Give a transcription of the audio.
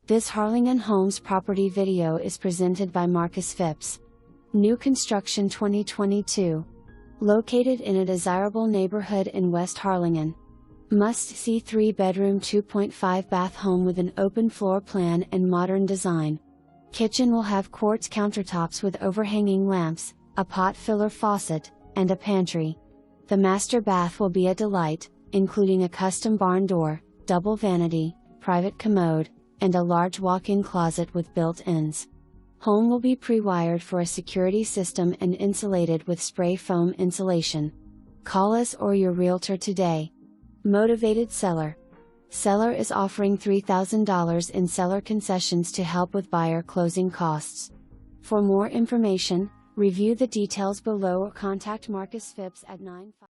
This Harlingen Homes property video is presented by Marcus Phipps. New construction 2022. Located in a desirable neighborhood in West Harlingen. Must-see 3-bedroom 2.5 bath home with an open floor plan and modern design. Kitchen will have quartz countertops with overhanging lamps, a pot filler faucet, and a pantry. The master bath will be a delight, including a custom barn door, double vanity, private commode, and a large walk-in closet with built-ins. Home will be pre-wired for a security system and insulated with spray foam insulation. Call us or your realtor today. Motivated seller. Seller is offering $3,000 in seller concessions to help with buyer closing costs. For more information, review the details below or contact Marcus Phipps at 95